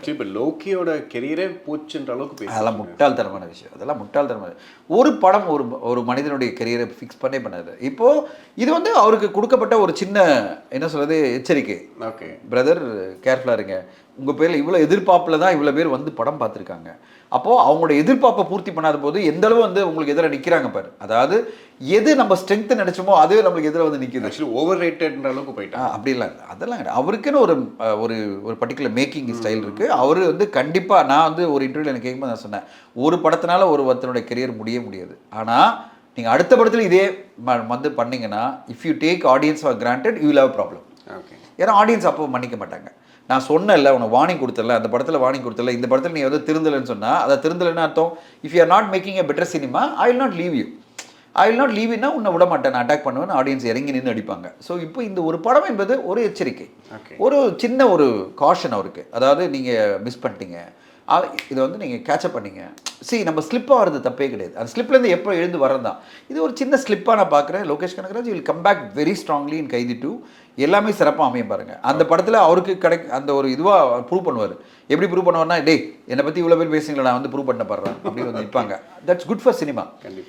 Actually இப்போ லோக்கியோட கெரியரே போச்சுன்ற அளவுக்கு பேச அதெல்லாம் முட்டாள்தனமான விஷயம். அதெல்லாம் முட்டாள்தனமான ஒரு படம் ஒரு மனிதனுடைய கெரியரை ஃபிக்ஸ் பண்ணாது. இப்போது இது வந்து அவருக்கு கொடுக்கப்பட்ட ஒரு சின்ன என்ன சொல்கிறது எச்சரிக்கை. ஓகே பிரதர் கேர்ஃபுல்லாக இருங்க, உங்கள் பேரில் இவ்வளோ எதிர்பார்ப்பில் தான் இவ்வளோ பேர் வந்து படம் பார்த்துருக்காங்க. அப்போது அவங்களோட எதிர்பார்ப்பை பூர்த்தி பண்ணாத போது எந்த அளவு வந்து உங்களுக்கு எதிராக நிற்கிறாங்க பாரு. அதாவது எது நம்ம ஸ்ட்ரென்த்து நினச்சோமோ அதுவே நம்மளுக்கு எதிராக வந்து நிற்கிது. ஆக்சுவலி ஓவர் ரேட்டட்ன்ற அளவுக்கு போயிட்டான். அப்படிலாம் இல்லை, அதெல்லாம் கிடையாது. அவருக்குன்னு ஒரு ஒரு பர்டிகுலர் மேக்கிங் ஸ்டைல் இருக்குது. அவர் வந்து கண்டிப்பாக நான் வந்து ஒரு இன்டர்வியூவில் எனக்கு கேட்கும்போது நான் சொன்னேன், ஒரு படத்தினால ஒருத்தனுடைய கெரியர் முடியாது. ஆனால் நீங்கள் அடுத்த படத்தில் இதே வந்து பண்ணிங்கன்னா if you take audience for granted you will have problem. Okay ஏன்னா ஆடியன்ஸ் அப்போ மன்னிக்க மாட்டாங்க. நான் சொன்னேன்ல, உனக்கு வார்னிங் கொடுத்தல, அந்த படத்தில் வார்னிங் கொடுத்தல, இந்த படத்தில் நீ வந்து திருந்தலைன்னு சொன்னால் அதை திருந்தலைன்னு அர்த்தம். If you are not making a better cinema I will not leave you. I will not leave யூனா உன்னை விட மாட்டேன், நான் அட்டாக் பண்ணுவேன், ஆடியன்ஸ் இறங்கி நின்று அடிப்பாங்க. ஸோ இப்போ இந்த ஒரு படம் என்பது ஒரு எச்சரிக்கை, ஒரு சின்ன ஒரு காஷன் அவருக்கு. அதாவது நீங்கள் மிஸ் பண்ணிட்டீங்க, இதை வந்து நீங்கள் கேட்சப் பண்ணீங்க. நம்ம ஸ்லிப்பாக வர்றது தப்பே கிடையாது. அந்த ஸ்லிப்லேருந்து எப்போ எழுந்து வரதான். இது ஒரு சின்ன ஸ்லிப்பாக நான் பார்க்குறேன். Lokesh Kanagaraj will come back very strongly in Kaithi 2. எல்லாமே சிறப்பாக அமையும் பாருங்கள். அந்த படத்தில் அவருக்கு அந்த ஒரு இதுவாக ப்ரூவ் பண்ணுவார். எப்படி ப்ரூவ் பண்ணுவார்னா, டேய் என்னை பற்றி இவ்வளோ பேர் பேசுங்களா, நான் வந்து ப்ரூவ் பண்ண போடுறேன் அப்படின்னு வந்து நிற்பாங்க. That's good for cinema. கண்டிப்பாக.